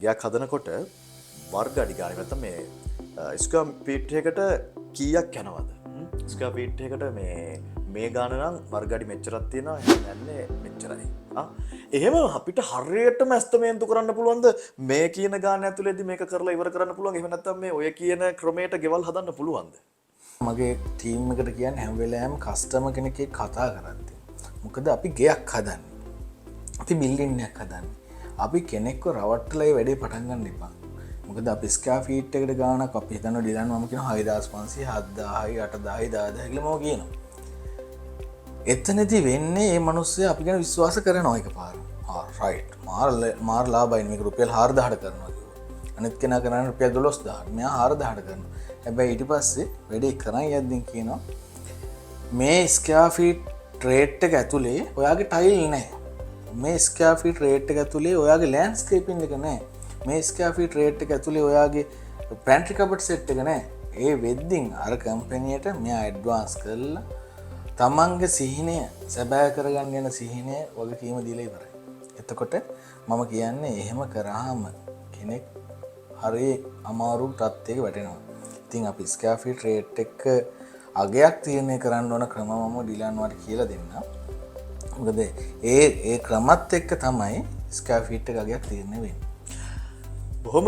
ගයක් හදනකොට වර්ග අඩිගාන නැත්නම් මේ ස්ක්වයර් ෆීට් එකකට කීයක් යනවද? ස්ක්වයර් ෆීට් එකට මේ ගාන නම් වර්ග අඩි මෙච්චරක් තියෙනවා යන්නේ මෙච්චරයි. එහෙම අපිට හරියටම ඇස්තමේන්තු කරන්න පුළුවන්ද මේ කියන ගාන ඇතුළේදී මේක කරලා ඉවර කරන්න පුළුවන්? එහෙම නැත්නම් මේ ඔය කියන ක්‍රමයට ගෙවල් හදන්න පුළුවන්ද? මගේ ටීම් එකට කියන්නේ හැම වෙලාවෙම කස්ටමර් කෙනෙක් එක්ක කතා කරද්දී. මොකද අපි ගෙයක් හදන්නේ. අපි බිල්ඩින් එකක් හදන්නේ. අපි කෙනෙක්ව රවට්ටලා ඒ වැඩේ පටන් ගන්න එපා. මොකද අපි ස්ක්වයර් ෆීට් එකට ගානක් අපි හිතනවා ඩිලන් මම කියනවා 6500 7000 8000 10000 කියලා මම කියනවා. එතනදී වෙන්නේ මේ මිනිස්සු අපි ගැන විශ්වාස කරනවා එකපාර. රයිට්. මාර ලාභයි මේක රුපියල් 4000ට කරනවා කිව්වා. අනිත් කෙනා කරන්නේ රුපියල් 12000ට. මෙයා 4000ට කරනවා. හැබැයි ඊට පස්සේ වැඩේ කරන් යද්දී කියනවා මේ ස්ක්වයර් ෆීට් රේට් එක ඇතුලේ ඔයාගේ ටයිල් නැහැ. මේ ස්ක්වයර් ෆීට් රේට් එක ඇතුලේ ඔයාගේ ලෑන්ඩ්ස්කේපින් එක නැහැ. මේ ස්ක්වයර් ෆීට් රේට් එක ඇතුලේ ඔයාගේ පැන්ට්‍රි කබඩ් සෙට් එක නැහැ. ඒ වෙද්දින් අර කම්පැනියට මෙයා ඇඩ්වාන්ස් කරලා තමන්ගේ සිහිනය සැබෑ කරගන්න යන සිහිනය වගකීම දීලා ඉවරයි. එතකොට මම කියන්නේ එහෙම කරාම කෙනෙක් හරි අමාරු තත්ත්වයක වැටෙනවා. ඉතින් අපි ස්ක්වයර් ෆීට් රේට් එක අගයක් තීරණය කරන්න ඕන ක්‍රම මම ඩිලන් වට කියලා දෙන්නම්. මොකද ඒ ක්‍රමත් එක්ක තමයි ස්ක්වයර් ෆීට් එක අගයක් තීරණය වෙන්නේ. බොහොම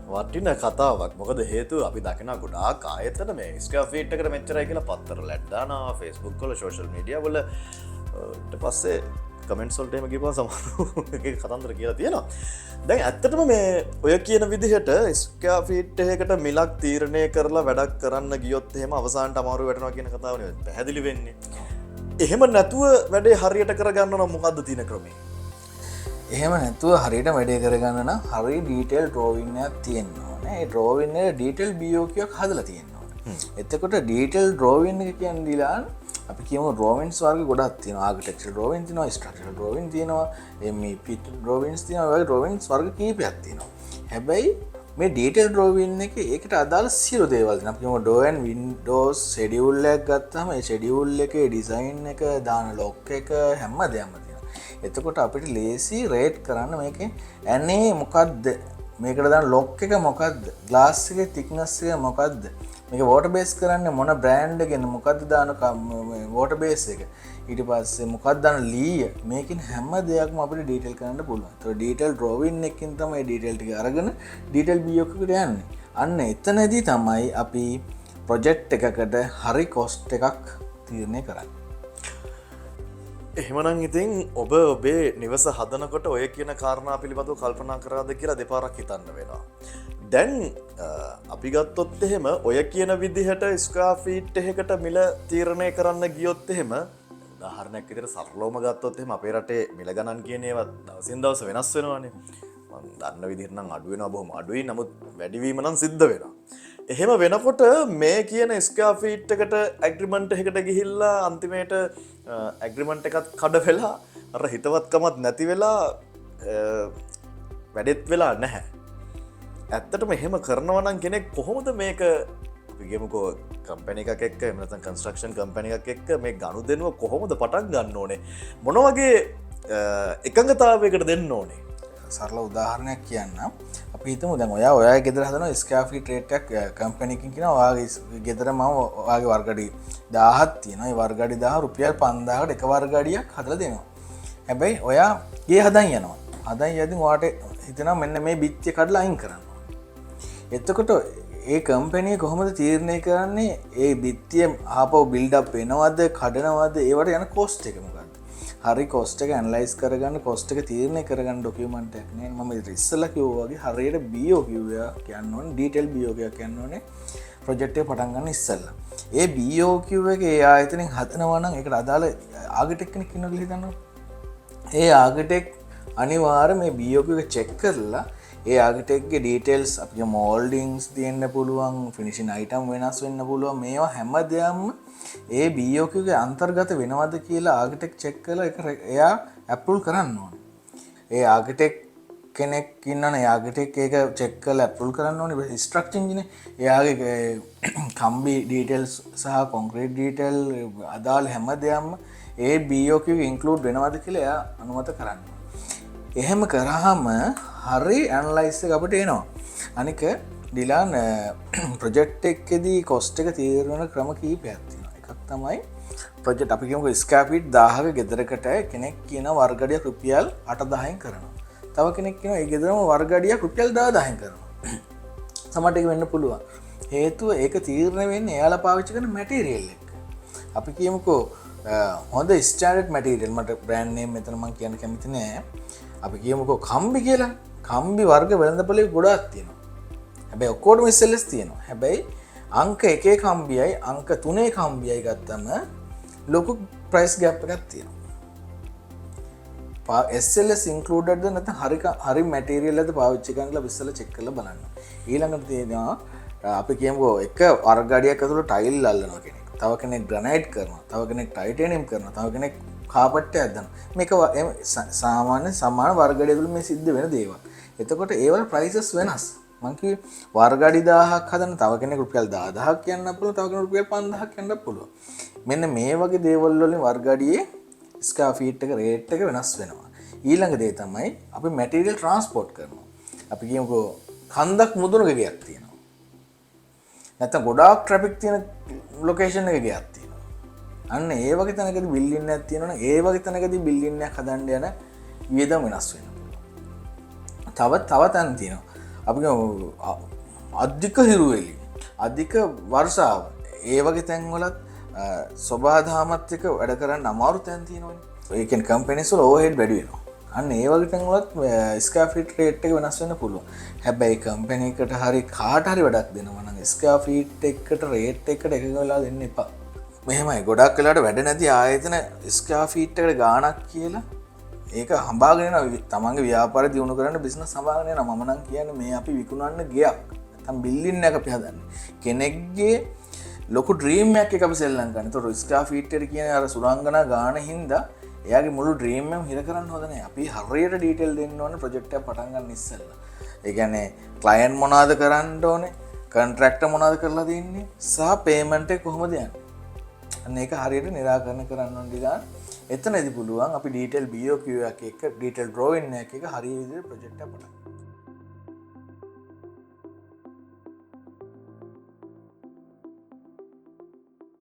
වටින කතාවක්. මොකද හේතුව අපි දකින ගොඩාක් ආයතන මේ ස්ක්වයර් ෆීට් එකට මෙච්චරයි කියලා පත්තර ලැට් දානවා Facebook වල සෝෂල් මීඩියා වල. ඊට පස්සේ කමෙන්ට්ස් වලට එහෙම ගිහපුවා සමහරව එක කතන්දර කියලා තියෙනවා. දැන් ඇත්තටම මේ ඔය කියන විදිහට ස්ක්වයර් ෆීට් එකකට මිලක් තීරණය කරලා වැඩක් කරන්න ගියොත් එහෙම අවසානට අමාරු වෙනවා කියන කතාවනේ පැහැදිලි වෙන්නේ. එහෙම නැතුව වැඩේ හරියට කරගන්න නම් මොකද්ද තියෙන ක්‍රමය? එහෙම නැතුව හරියට වැඩේ කරගන්න නම් හරි ඩීටේල් ඩ්‍රෝවින් එකක් තියෙන්න ඕනේ. ඒ ඩ්‍රෝවින් එක ඩීටේල් BOQ එකක් හදලා තියෙන්න ඕනේ. එතකොට ඩීටේල් ඩ්‍රෝවින් එක කියන්නේ දිලාන් අපි කියමු ඩ්‍රෝවින්ස් වර්ග ගොඩක් තියෙනවා. ආර්කිටෙක්චර් ඩ්‍රෝවින් තියෙනවා, ස්ට්‍රක්චරල් ඩ්‍රෝවින් තියෙනවා, MEP ඩ්‍රෝවින්ස් තියෙනවා. වගේ ඩ්‍රෝවින්ස් වර්ග කීපයක් තියෙනවා. හැබැයි මේ ඩීටේල් ඩ්‍රෝවින් එකේ ඒකට අදාළ සියලු දේවල් තියෙනවා. අපි කියමු ඩෝ ඇන් වින්ඩෝස් ෂෙඩියුල් එකක් ගත්තාම ඒ ෂෙඩියුල් එකේ ඩිසයින් එක දාන ලොක් එක හැම දෙයක්ම තියෙනවා. එතකොට අපිට ලේසි රේට් කරන්න මේකේ ඇනේ මොකද්ද? මේකට දාන ලොක් එක මොකද්ද? ග්ලාස් එකේ තික්නස් එක මොකද්ද? මේක වෝටර් බේස් කරන්නේ මොන බ්‍රෑන්ඩ් එකෙන්ද? මොකද්ද දාන වෝටර් බේස් එක? ඊට පස්සේ මොකක්ද දාන ලී? මේකෙන් හැම දෙයක්ම අපිට ඩීටේල් කරන්න පුළුවන්. ඒතකොට ඩීටේල් ඩ්‍රෝවින් එකකින් තමයි ඩීටේල් ටික අරගෙන ඩීටේල් BOQ එකට යන්නේ. අන්න එතනදී තමයි අපි ප්‍රොජෙක්ට් එකකට හරි කොස්ට් එකක් තීරණය කරන්නේ. එහෙමනම් ඉතින් ඔබ ඔබේ නිවස හදනකොට ඔය කියන කාරණා පිළිබඳව කල්පනා කරාද කියලා දෙපාරක් හිතන්න වෙනවා. දැන් අපි ගත්තොත් එහෙම ඔය කියන විදිහට ස්ක්වයර් ෆීට් එකකට මිල තීරණය කරන්න ගියොත් එහෙම උදාහරණයක් විදිහට සරලවම ගත්තොත් එහෙම අපේ රටේ මිල ගණන් කියන ඒවා දවසින් දවස වෙනස් වෙනවානේ. මම දන්න විදිහට නම් අඩු වෙනවා බොහොම අඩුයි. නමුත් වැඩිවීම නම් සිද්ධ වෙනවා. එහෙම වෙනකොට මේ කියන ස්ක්වයර් ෆීට් එකට ඇග්‍රීමන්ට් එකකට ගිහිල්ලා අන්තිමේට ඇග්‍රීමන්ට් එකත් කඩ වෙලා අර හිතවත්කමත් නැති වෙලා වැඩෙත් වෙලා නැහැ. ඇත්තටම එහෙම කරනවා නම් කෙනෙක් කොහොමද මේක අපි ගමුකෝ කම්පැනි එකක් එක්ක එහෙම නැත්නම් කන්ස්ට්‍රක්ෂන් කම්පැනි එකක් එක්ක මේ ගනුදෙනුව කොහොමද පටන් ගන්න ඕනේ? මොන වගේ එකඟතාවයකට දෙන්න ඕනේ? සරල උදාහරණයක් කියන්නම්. අපි හිතමු දැන් ඔයාගේ ගෙදර හදන ස්ක්වයර් ෆීට් රේට් එකක් කම්පැනි එකකින් කියනවා ඔයාගේ ගෙදර මම ඔයාගේ වර්ගඩි 1000ක් තියෙනවා. ඒ වර්ගඩි 1000 රුපියල් 5000කට එක වර්ගඩියක් හදලා දෙනවා. හැබැයි ඔයා ගේ හදන් යනවා. හදන් යද්දී ඔයාට හිතෙනවා මෙන්න මේ බිත්තිය කඩලා අයින් කරන්න. එතකොට ඒ කම්පැනිය කොහොමද තීරණය කරන්නේ ඒ බිත්තිය ආපහු බිල්ඩ් අප් වෙනවද කඩනවද ඒවට යන කොස්ට් එක මොකක්ද? හරි කොස්ට් එක ඇනලයිස් කරගන්න කොස්ට් එක තීරණය කරගන්න ඩොකියුමන්ට් එකක් නේ. මම ඉස්සෙල්ලා කිව්වා වගේ හරියට BOQ එකක් කියන්න ඕනේ, ඩීටේල් BOQ එකක් කියන්න ඕනේ ප්‍රොජෙක්ට් එක පටන් ගන්න ඉස්සෙල්ලා. ඒ BOQ එක ඒ ආයතනෙන් හදනවා නම් ඒකට අදාළ ආර්කිටෙක්ට් කෙනෙක් ඉන්නවා කියලා හිතන්න. ඒ ආර්කිටෙක්ට් අනිවාර්යයෙන් මේ BOQ එක චෙක් කරලා ඒ ආර්කිටෙක්ගේ ඩීටේල්ස් අපි මෝල්ඩින්ග්ස් තියෙන්න පුළුවන්, ෆිනිෂින් අයිටම් වෙනස් වෙන්න පුළුවන්. මේවා හැම දෙයක්ම ඒ BOQ එකේ අන්තර්ගත වෙනවද කියලා ආර්කිටෙක්ට් චෙක් කරලා ඒක එයා ඇප්‍රූවල් කරන්න ඕනේ. ඒ ආර්කිටෙක්ට් කෙනෙක් ඉන්නවනේ ආර්කිටෙක්ට් ඒක චෙක් කරලා ඇප්‍රූවල් කරන්න ඕනේ. ස්ට්‍රක්චර් ඉංජිනේර් එයාගේ කම්බි ඩීටේල්ස් සහ කොන්ක්‍රීට් ඩීටේල් අදාළ හැම දෙයක්ම ඒ BOQ එකේ ඉන්ක්ලූඩ් වෙනවද කියලා එයා අනුමත කරන්න ඕනේ. එහෙම කරාම හරි ඇනලයිස් එක අපිට එනවා. අනික ඩිලාන් ප්‍රොජෙක්ට් එකේදී කොස්ට් එක තීරණය ක්‍රම කීපයක් තියෙනවා. එකක් තමයි ප්‍රොජෙක්ට් අපි කියමුකෝ ස්ක්වයර් ෆීට් 1000ක ගෙදරකට කෙනෙක් කියන වර්ගඩියක් රුපියල් 8-10න් කරනවා. තව කෙනෙක් කියනවා ඒ ගෙදරම වර්ගඩියක් රුපියල් 10000න් කරනවා. සමහරට ඒක වෙන්න පුළුවන්. හේතුව ඒක තීරණය වෙන්නේ එයාලා පාවිච්චි කරන මැටීරියල් එක. අපි කියමුකෝ හොඳ ස්ටෑන්ඩඩ් මැටීරියල් මට බ්‍රෑන්ඩ් නේම් මෙතන මම කියන්න කැමති නෑ. අපි කියමුකෝ කම්බි කියලා. කම්බි වර්ග වෙළඳපොලේ ගොඩාක් තියෙනවා. හැබැයි ඔක්කොටම SLS තියෙනවා. හැබැයි අංක 1 කම්බියයි අංක 3 කම්බියයි ගත්තම ලොකු ප්‍රයිස් ගැප් එකක් තියෙනවා. SLS included ද නැත්නම් හරි මැටීරියල් එකද පාවිච්චි කරන්න කියලා ඉස්සෙල්ලා චෙක් කරලා බලන්න. ඊළඟට තියෙනවා අපි කියමුකෝ එක වර්ගඩියක් ඇතුළේ ටයිල් අල්ලනවා කෙනෙක්. තව කෙනෙක් ග්‍රැනයිට් කරනවා. තව කෙනෙක් ටයිටේනියම් කරනවා. තව කෙනෙක් කාපට් එකක් දානවා. මේක සාමාන්‍ය සමාන වර්ගඩිය ඇතුළේ මේ සිද්ධ වෙන දේවල්. එතකොට ඒවල ප්‍රයිසස් වෙනස්. මං කිව්වේ වර්ගඩි 1000ක් හදන තව කෙනෙක් රුපියල් 10000ක් කියන්න පුළුවන්. තව කෙනෙක් රුපියල් 5000ක් කියන්න පුළුවන්. මෙන්න මේ වගේ දේවල් වලින් වර්ගඩියේ ස්ක්වයර් ෆීට් එක රේට් එක වෙනස් වෙනවා. ඊළඟ දේ තමයි අපි මැටීරියල් ට්‍රාන්ස්පෝර්ට් කරනවා. අපි කියමුකෝ කන්දක් මුදුනක ගයක් තියෙනවා. නැත්නම් ගොඩාක් ට්‍රැෆික් තියෙන ලොකේෂන් එකක ගයක් තියෙනවා. අන්න ඒ වගේ තැනකදී බිල්ඩින් එකක් තියෙනවනේ ඒ වගේ තැනකදී බිල්ඩින් එකක් හදන්න යන වියදම වෙනස් වෙන්න පුළුවන්. තව තැන් තියෙනවා. අපි අධික හිරුවෙලි අධික වර්ෂාව ඒ වගේ තැන්වලත් ස්වභාවධාමත් එක්ක වැඩ කරන්න අමාරු තැන් තියෙනවනේ. ඒ කියන්නේ කම්පැනිස් වල ඕවර්හෙඩ් වැඩි වෙනවා. අන්න ඒ වගේ තැන්වලත් ස්ක්වයර් ෆීට් රේට් එක වෙනස් වෙන්න පුළුවන්. හැබැයි කම්පැනි එකට හරි කාට හරි වැඩක් දෙනවා නම් ස්ක්වයර් ෆීට් එකට රේට් එකට එකග වෙලා දෙන්න එපා. මෙහෙමයි ගොඩක් වෙලාවට වැඩ නැති ආයතන ස්ක්වයර් ෆීට් එකට ගාණක් කියලා ඒක හඹාගෙන තමන්ගේ ව්‍යාපාරය දියුණු කරන්න බිස්නස් හඹාගෙන යනවා. මම නම් කියන්නේ මේ අපි විකුණන්න ගියක් නැත්නම් බිල්ඩින් එකක් අපි හදන්නේ. කෙනෙක්ගේ ලොකු ඩ්‍රීම් එකක් අපි සෙල්ලම් කරනවා. ඒතකොට ස්ක්වයර් ෆීට් එකට කියන්නේ අර සුරංගනා ගාණ හින්දා එයාගේ මුළු ඩ්‍රීම් එකම හිර කරන්න හොඳ නැහැ. අපි හරියට ඩීටේල් දෙන්න ඕනේ ප්‍රොජෙක්ට් එක පටන් ගන්න ඉස්සෙල්ලා. ඒ කියන්නේ ක්ලයන්ට් මොනවද කරන්න ඕනේ? කොන්ට්‍රැක්ටර් මොනවද කරලා දෙන්නේ? සහ පේමන්ට් එක කොහොමද යන්නේ? අන්න ඒක හරියට निराකරණය කරන්න ඕන දිගාන එතනදී පුළුවන් අපි ඩීටේල් BOQ එකක් එක්ක ඩීටේල් ඩ්‍රෝයින් එකක් එක්ක හරිය විදිහට ප්‍රොජෙක්ට් එක පටන් ගන්න.